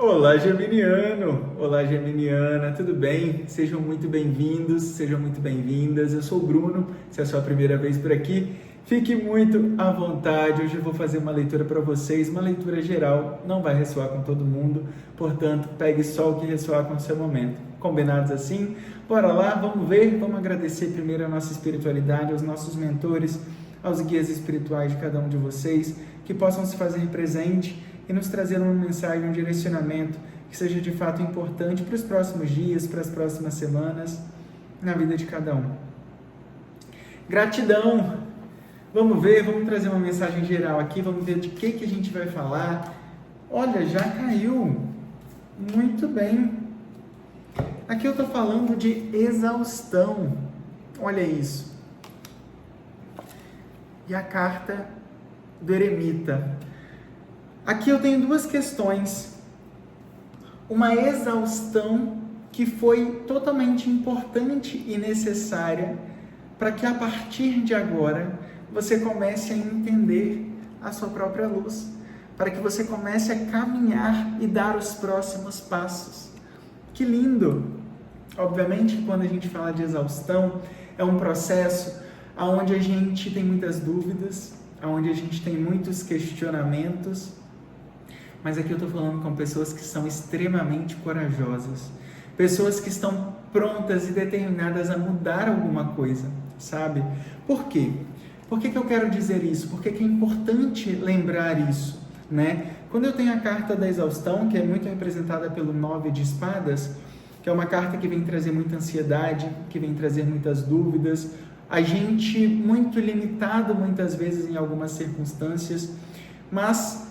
Olá, Geminiano! Olá, Geminiana! Tudo bem? Sejam muito bem-vindos, sejam muito bem-vindas. Eu sou o Bruno, se é a sua primeira vez por aqui, fique muito à vontade. Hoje eu vou fazer uma leitura para vocês, uma leitura geral, não vai ressoar com todo mundo, portanto, pegue só o que ressoar com o seu momento. Combinados assim? Bora lá, vamos ver, vamos agradecer primeiro a nossa espiritualidade, aos nossos mentores, aos guias espirituais de cada um de vocês, que possam se fazer presente e nos trazer uma mensagem, um direcionamento que seja de fato importante para os próximos dias, para as próximas semanas, na vida de cada um. Gratidão! Vamos ver, vamos trazer uma mensagem geral aqui, vamos ver de que a gente vai falar. Olha, já caiu! Muito bem! Aqui eu estou falando de exaustão. Olha isso. E a carta do eremita. Aqui eu tenho duas questões. Uma exaustão que foi totalmente importante e necessária para que a partir de agora você comece a entender a sua própria luz, para que você comece a caminhar e dar os próximos passos. Que lindo! Obviamente, quando a gente fala de exaustão, é um processo onde a gente tem muitas dúvidas, onde a gente tem muitos questionamentos, mas aqui eu estou falando com pessoas que são extremamente corajosas, pessoas que estão prontas e determinadas a mudar alguma coisa, sabe? Por quê? Por que eu quero dizer isso? Porque é importante lembrar isso, né? Quando eu tenho a carta da exaustão, que é muito representada pelo 9 de espadas, que é uma carta que vem trazer muita ansiedade, que vem trazer muitas dúvidas, a gente muito limitado muitas vezes em algumas circunstâncias, mas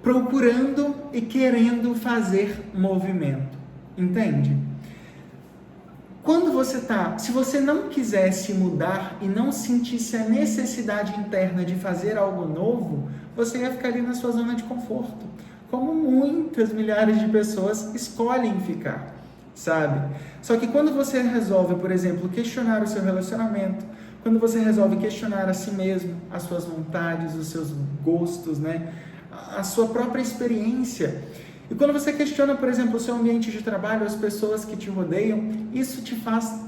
procurando e querendo fazer movimento, entende? Quando se você não quisesse mudar e não sentisse a necessidade interna de fazer algo novo, você ia ficar ali na sua zona de conforto, como muitas milhares de pessoas escolhem ficar, sabe? Só que quando você resolve, por exemplo, questionar o seu relacionamento, quando você resolve questionar a si mesmo, as suas vontades, os seus gostos, né? A sua própria experiência. E quando você questiona, por exemplo, o seu ambiente de trabalho, as pessoas que te rodeiam, isso te faz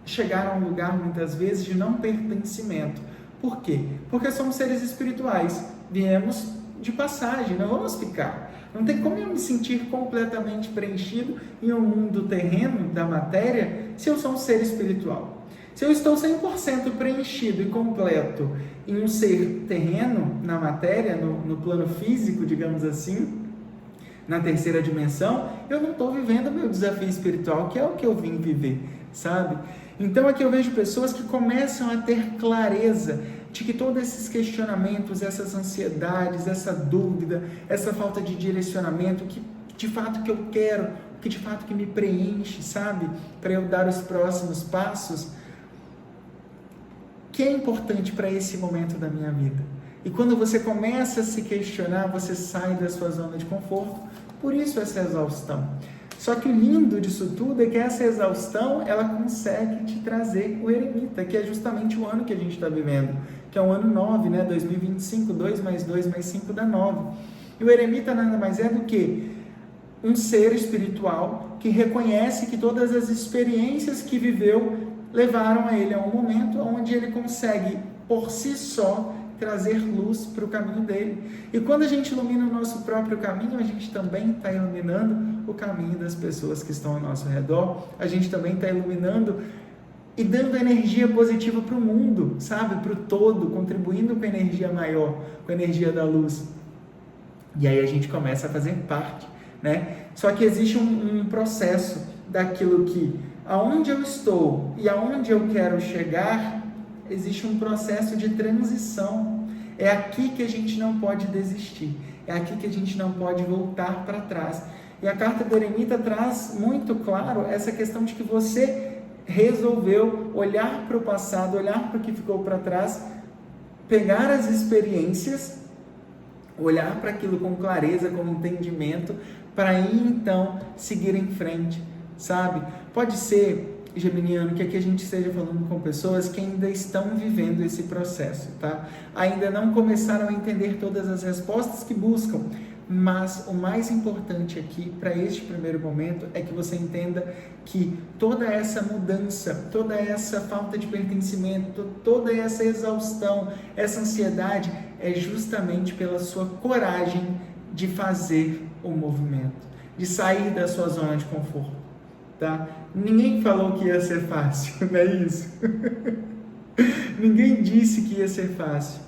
chegar a um lugar, muitas vezes, de não pertencimento. Por quê? Porque somos seres espirituais. Viemos de passagem, não vamos ficar. Não tem como eu me sentir completamente preenchido em um mundo terreno da matéria se eu sou um ser espiritual. Se eu estou 100% preenchido e completo em um ser terreno, na matéria, no plano físico, digamos assim, na terceira dimensão, eu não estou vivendo o meu desafio espiritual, que é o que eu vim viver, sabe? Então aqui eu vejo pessoas que começam a ter clareza de que todos esses questionamentos, essas ansiedades, essa dúvida, essa falta de direcionamento, que de fato que eu quero, que de fato que me preenche, sabe? Para eu dar os próximos passos, que é importante para esse momento da minha vida. E quando você começa a se questionar, você sai da sua zona de conforto, por isso essa exaustão. Só que o lindo disso tudo é que essa exaustão, ela consegue te trazer o eremita, que é justamente o ano que a gente está vivendo, que é o ano 9, né? 2025, 2 mais 2 mais 5 dá 9. E o eremita nada mais é do que um ser espiritual que reconhece que todas as experiências que viveu levaram a ele a um momento onde ele consegue, por si só, trazer luz para o caminho dele. E quando a gente ilumina o nosso próprio caminho, a gente também está iluminando o caminho das pessoas que estão ao nosso redor, a gente também está iluminando e dando energia positiva para o mundo, sabe? Para o todo, contribuindo com a energia maior, com a energia da luz. E aí a gente começa a fazer parte, né? Só que existe um processo daquilo que aonde eu estou e aonde eu quero chegar, existe um processo de transição. É aqui que a gente não pode desistir. É aqui que a gente não pode voltar para trás. E a carta do eremita traz muito claro essa questão de que você resolveu olhar para o passado, olhar para o que ficou para trás, pegar as experiências, olhar para aquilo com clareza, com entendimento, para aí então seguir em frente, sabe? Pode ser, geminiano, que aqui a gente esteja falando com pessoas que ainda estão vivendo esse processo, tá? Ainda não começaram a entender todas as respostas que buscam, mas o mais importante aqui, para este primeiro momento, é que você entenda que toda essa mudança, toda essa falta de pertencimento, toda essa exaustão, essa ansiedade, é justamente pela sua coragem de fazer o movimento, de sair da sua zona de conforto, tá? Ninguém falou que ia ser fácil, não é isso? Ninguém disse que ia ser fácil,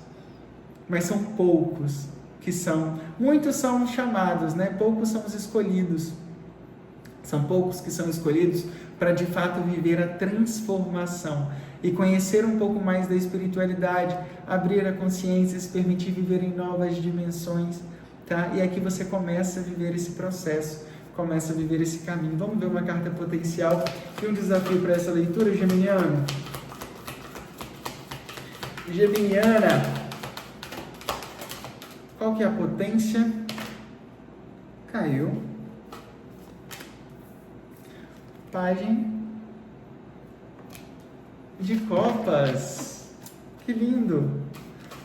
mas são poucos que são, muitos são chamados, né? Poucos são os escolhidos. São poucos que são escolhidos para de fato viver a transformação e conhecer um pouco mais da espiritualidade, abrir a consciência, se permitir viver em novas dimensões, tá? E aqui você começa a viver esse processo, começa a viver esse caminho. Vamos ver uma carta potencial e um desafio para essa leitura, geminiano. Geminiana, qual que é a potência? Caiu. Pagem de copas. Que lindo.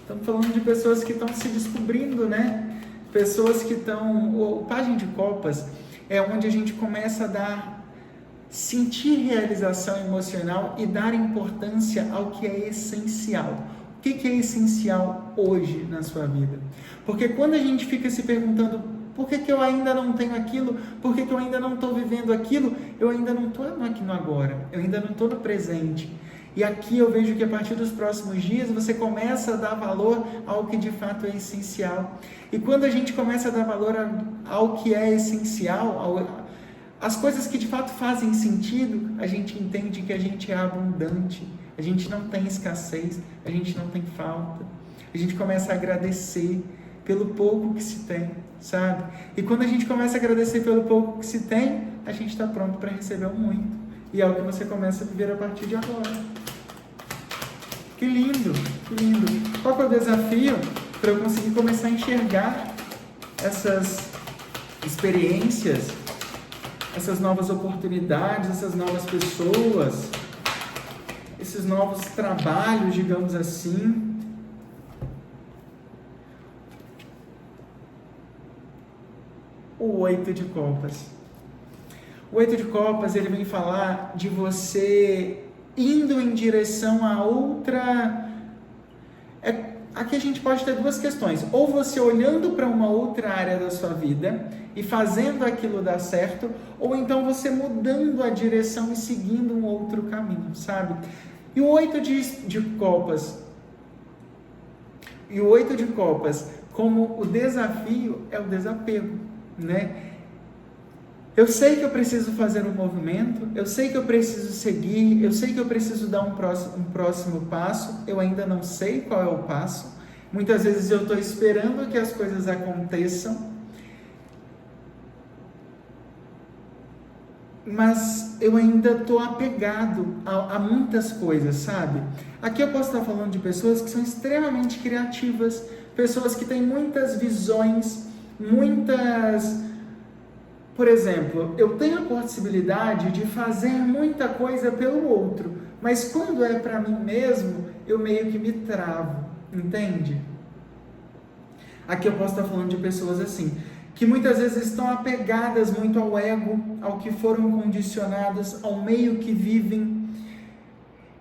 Estamos falando de pessoas que estão se descobrindo, né? Pessoas que estão... O Pagem de copas é onde a gente começa a sentir realização emocional e dar importância ao que é essencial. O que é essencial hoje na sua vida? Porque quando a gente fica se perguntando por que eu ainda não tenho aquilo, por que eu ainda não estou vivendo aquilo, eu ainda não estou aqui no agora, eu ainda não estou no presente. E aqui eu vejo que a partir dos próximos dias você começa a dar valor ao que de fato é essencial. E quando a gente começa a dar valor ao que é essencial, as coisas que de fato fazem sentido, a gente entende que a gente é abundante. A gente não tem escassez, a gente não tem falta. A gente começa a agradecer pelo pouco que se tem, sabe? E quando a gente começa a agradecer pelo pouco que se tem, a gente está pronto para receber o muito. E é o que você começa a viver a partir de agora. Que lindo, que lindo. Qual que é o desafio para eu conseguir começar a enxergar essas experiências, essas novas oportunidades, essas novas pessoas, esses novos trabalhos, digamos assim? O 8 de copas. O 8 de copas, ele vem falar de você indo em direção a outra... Aqui a gente pode ter duas questões. Ou você olhando para uma outra área da sua vida e fazendo aquilo dar certo, ou então você mudando a direção e seguindo um outro caminho, sabe? E o 8 de copas, como o desafio é o desapego, né? Eu sei que eu preciso fazer um movimento, eu sei que eu preciso seguir, eu sei que eu preciso dar um próximo passo, eu ainda não sei qual é o passo. Muitas vezes eu estou esperando que as coisas aconteçam, mas eu ainda estou apegado a muitas coisas, sabe? Aqui eu posso estar falando de pessoas que são extremamente criativas, pessoas que têm muitas visões, Por exemplo, eu tenho a possibilidade de fazer muita coisa pelo outro, mas quando é para mim mesmo, eu meio que me travo, entende? Aqui eu posso estar falando de pessoas assim, que muitas vezes estão apegadas muito ao ego, ao que foram condicionadas, ao meio que vivem,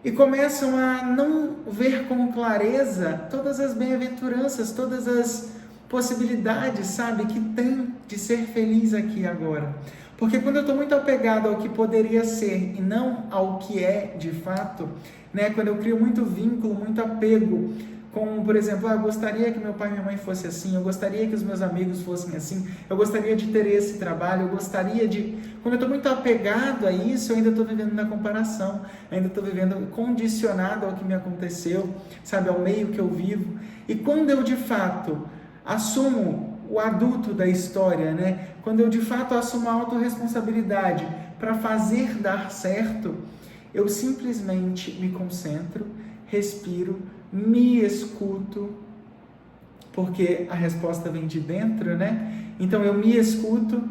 e começam a não ver com clareza todas as bem-aventuranças, todas as possibilidades, sabe, que tem de ser feliz aqui e agora. Porque quando eu estou muito apegado ao que poderia ser e não ao que é de fato, né, quando eu crio muito vínculo, muito apego, com, por exemplo, eu gostaria que meu pai e minha mãe fossem assim, eu gostaria que os meus amigos fossem assim, eu gostaria de ter esse trabalho, eu gostaria de... Quando eu estou muito apegado a isso, eu ainda estou vivendo na comparação, ainda estou vivendo condicionado ao que me aconteceu, sabe, ao meio que eu vivo. E quando eu, de fato, assumo o adulto da história, né? Quando eu de fato assumo a autorresponsabilidade para fazer dar certo, eu simplesmente me concentro, respiro, me escuto, porque a resposta vem de dentro, né? Então eu me escuto.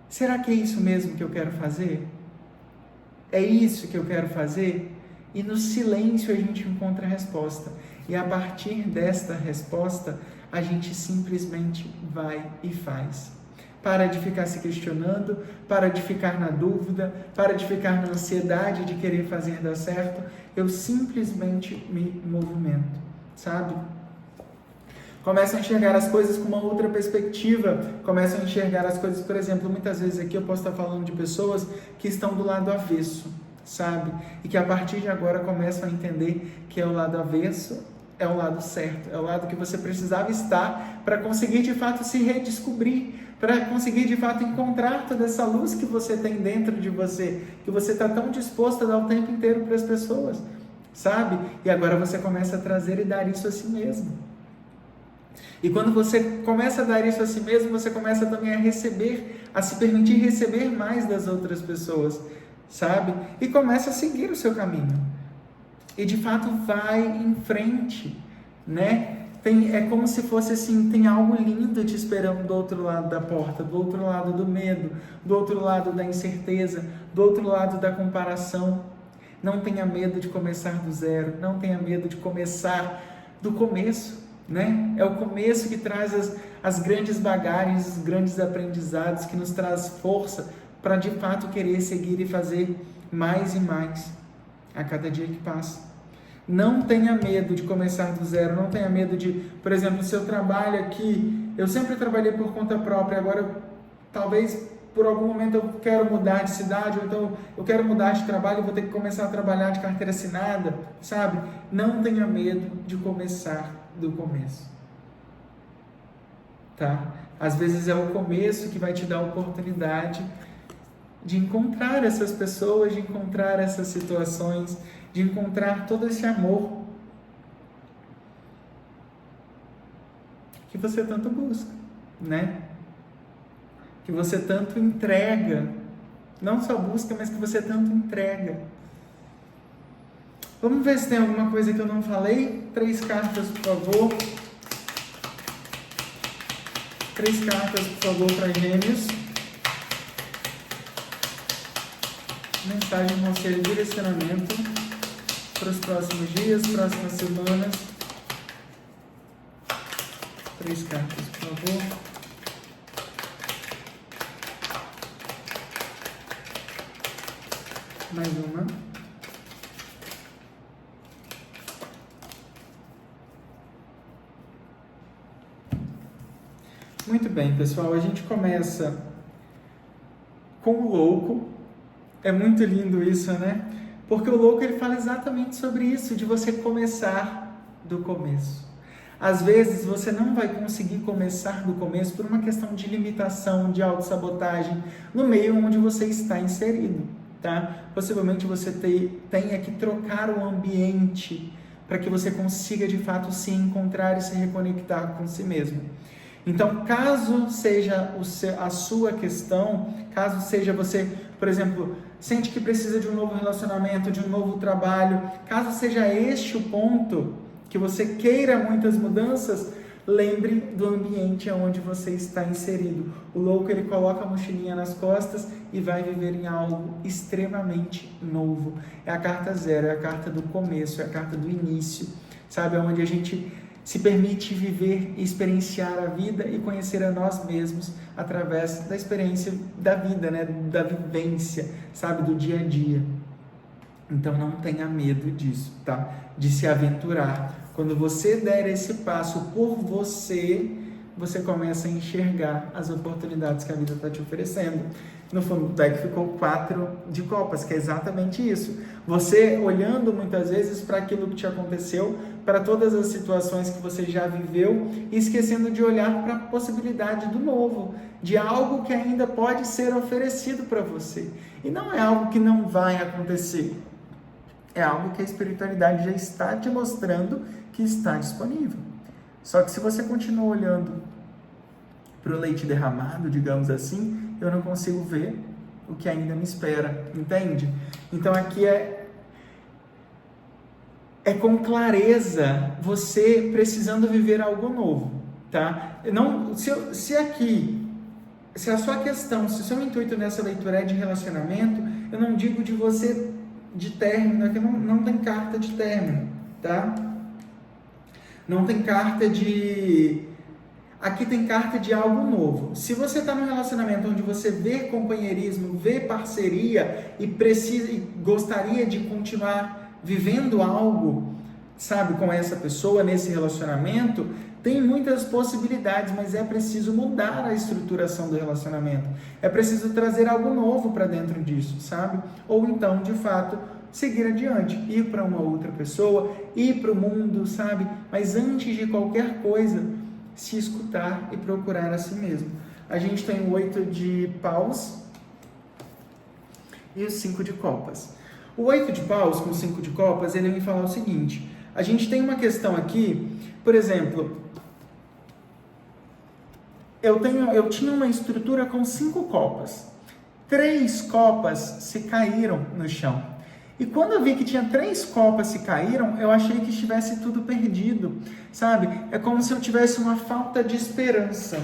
Será que é isso mesmo que eu quero fazer? É isso que eu quero fazer? E no silêncio a gente encontra a resposta. E a partir desta resposta, a gente simplesmente vai e faz. Para de ficar se questionando, para de ficar na dúvida, para de ficar na ansiedade de querer fazer dar certo. Eu simplesmente me movimento, sabe? Começam a enxergar as coisas com uma outra perspectiva, começam a enxergar as coisas, por exemplo, muitas vezes aqui eu posso estar falando de pessoas que estão do lado avesso, sabe? E que a partir de agora começam a entender que é o lado avesso, é o lado certo, é o lado que você precisava estar para conseguir de fato se redescobrir, para conseguir de fato encontrar toda essa luz que você tem dentro de você, que você está tão disposto a dar o tempo inteiro para as pessoas, sabe? E agora você começa a trazer e dar isso a si mesmo. E quando você começa a dar isso a si mesmo, você começa também a receber, a se permitir receber mais das outras pessoas, sabe? E começa a seguir o seu caminho. E de fato vai em frente, né? É como se fosse assim, tem algo lindo te esperando do outro lado da porta, do outro lado do medo, do outro lado da incerteza, do outro lado da comparação. Não tenha medo de começar do zero, não tenha medo de começar do começo, né? É o começo que traz as grandes bagagens, os grandes aprendizados, que nos traz força para de fato querer seguir e fazer mais e mais a cada dia que passa. Não tenha medo de começar do zero, não tenha medo de, por exemplo, se eu trabalho aqui, eu sempre trabalhei por conta própria, agora talvez por algum momento eu quero mudar de cidade, ou então eu quero mudar de trabalho e vou ter que começar a trabalhar de carteira assinada, sabe? Não tenha medo de começar do começo, tá? Às vezes é o começo que vai te dar a oportunidade de encontrar essas pessoas, de encontrar essas situações, de encontrar todo esse amor que você tanto busca, né? Que você tanto entrega, não só busca, mas que você tanto entrega. Vamos ver se tem alguma coisa que eu não falei. 3 cartas, por favor. 3 cartas, por favor, para Gêmeos. Mensagem, conselho, direcionamento para os próximos dias, próximas semanas. 3 cartas, por favor. Mais uma. Muito bem, pessoal. A gente começa com o louco. É muito lindo isso, né? Porque o louco, ele fala exatamente sobre isso, de você começar do começo. Às vezes você não vai conseguir começar do começo por uma questão de limitação, de autossabotagem, no meio onde você está inserido, tá? Possivelmente você tenha que trocar o ambiente para que você consiga de fato se encontrar e se reconectar com si mesmo. Então, caso seja a sua questão, caso seja você, por exemplo, sente que precisa de um novo relacionamento, de um novo trabalho, caso seja este o ponto que você queira muitas mudanças, lembre do ambiente onde você está inserido. O louco, ele coloca a mochilinha nas costas e vai viver em algo extremamente novo. É a carta 0, é a carta do começo, é a carta do início, sabe? É onde a gente se permite viver e experienciar a vida e conhecer a nós mesmos através da experiência da vida, né? Da vivência, sabe? Do dia a dia. Então não tenha medo disso, tá? De se aventurar. Quando você der esse passo por você, você começa a enxergar as oportunidades que a vida está te oferecendo. No fundo do deck ficou 4 de copas, que é exatamente isso. Você olhando muitas vezes para aquilo que te aconteceu, para todas as situações que você já viveu, e esquecendo de olhar para a possibilidade do novo, de algo que ainda pode ser oferecido para você. E não é algo que não vai acontecer. É algo que a espiritualidade já está te mostrando que está disponível. Só que se você continua olhando para o leite derramado, digamos assim, eu não consigo ver o que ainda me espera, entende? Então aqui é com clareza você precisando viver algo novo, tá? Não, se a sua questão, se o seu intuito nessa leitura é de relacionamento, Eu não digo de você de término, aqui não tem carta de término, tá? Não tem carta de... Aqui tem carta de algo novo. Se você está num relacionamento onde você vê companheirismo, vê parceria e precisa e gostaria de continuar vivendo algo, sabe, com essa pessoa nesse relacionamento, tem muitas possibilidades, mas é preciso mudar a estruturação do relacionamento. É preciso trazer algo novo para dentro disso, sabe? Ou então, de fato, seguir adiante, ir para uma outra pessoa, ir para o mundo, sabe? Mas antes de qualquer coisa, se escutar e procurar a si mesmo. A gente tem o 8 de paus e o 5 de copas. O 8 de paus com o 5 de copas, ele me fala o seguinte: a gente tem uma questão aqui, por exemplo, eu tinha uma estrutura com 5 copas. 3 copas se caíram no chão. E quando eu vi que tinha 3 copas se caíram, eu achei que estivesse tudo perdido, sabe? É como se eu tivesse uma falta de esperança.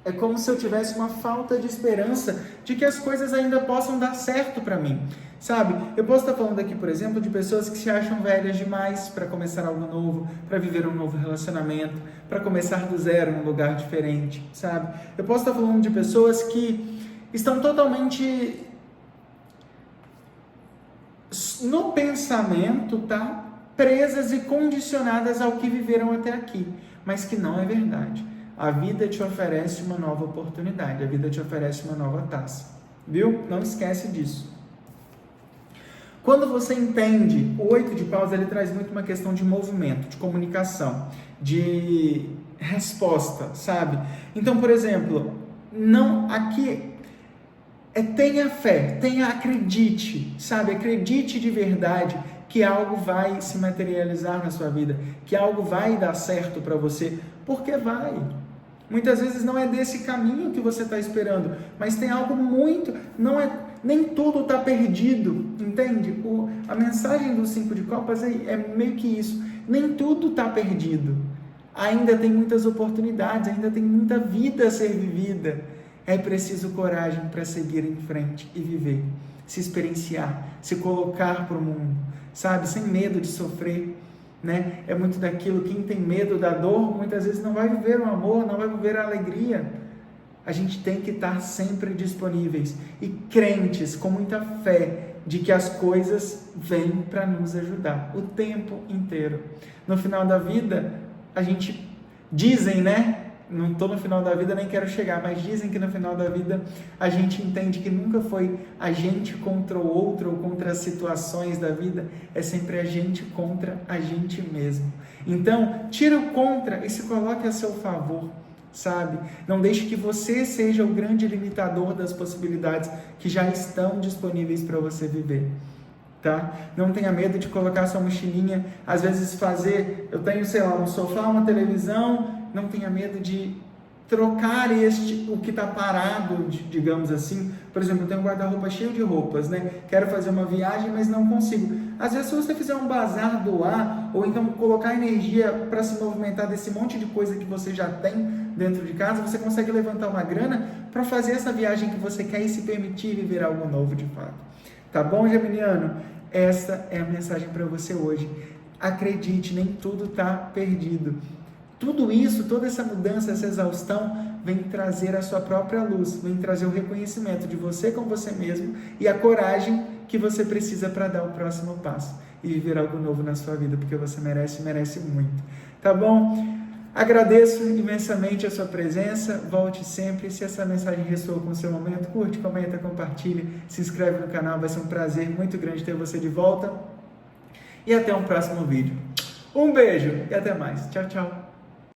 É como se eu tivesse uma falta de esperança de que as coisas ainda possam dar certo para mim, sabe? Eu posso estar falando aqui, por exemplo, de pessoas que se acham velhas demais para começar algo novo, para viver um novo relacionamento, para começar do zero num lugar diferente, sabe? Eu posso estar falando de pessoas que estão totalmente no pensamento, tá? Presas e condicionadas ao que viveram até aqui, mas que não é verdade. A vida te oferece uma nova oportunidade, a vida te oferece uma nova taça, viu? Não esquece disso. Quando você entende, o 8 de paus, ele traz muito uma questão de movimento, de comunicação, de resposta, sabe? Então, por exemplo, tenha fé, acredite, sabe? Acredite de verdade que algo vai se materializar na sua vida, que algo vai dar certo para você, porque vai. Muitas vezes não é desse caminho que você está esperando, mas tem algo nem tudo está perdido, entende? A mensagem do 5 de copas é meio que isso, nem tudo está perdido, ainda tem muitas oportunidades, ainda tem muita vida a ser vivida. É preciso coragem para seguir em frente e viver, se experienciar, se colocar para o mundo, sabe? Sem medo de sofrer, né? É muito daquilo, quem tem medo da dor, muitas vezes não vai viver o amor, não vai viver a alegria. A gente tem que estar sempre disponíveis e crentes, com muita fé, de que as coisas vêm para nos ajudar o tempo inteiro. No final da vida, dizem, né? Não estou no final da vida, nem quero chegar, mas dizem que no final da vida a gente entende que nunca foi a gente contra o outro ou contra as situações da vida, é sempre a gente contra a gente mesmo. Então, tira o contra e se coloque a seu favor, sabe? Não deixe que você seja o grande limitador das possibilidades que já estão disponíveis para você viver. Tá? Não tenha medo de colocar sua mochilinha, às vezes eu tenho, sei lá, um sofá, uma televisão, não tenha medo de trocar o que está parado, digamos assim. Por exemplo, eu tenho um guarda-roupa cheio de roupas, né? Quero fazer uma viagem, mas não consigo. Às vezes, se você fizer um bazar doar, ou então colocar energia para se movimentar desse monte de coisa que você já tem dentro de casa, você consegue levantar uma grana para fazer essa viagem que você quer e se permitir viver algo novo de fato. Tá bom, geminiano? Essa é a mensagem para você hoje. Acredite, nem tudo está perdido. Tudo isso, toda essa mudança, essa exaustão, vem trazer a sua própria luz, vem trazer o reconhecimento de você com você mesmo e a coragem que você precisa para dar o próximo passo e viver algo novo na sua vida, porque você merece muito. Tá bom? Agradeço imensamente a sua presença, volte sempre. Se essa mensagem ressoou com o seu momento, curte, comenta, compartilhe, se inscreve no canal, vai ser um prazer muito grande ter você de volta. E até um próximo vídeo. Um beijo e até mais. Tchau, tchau.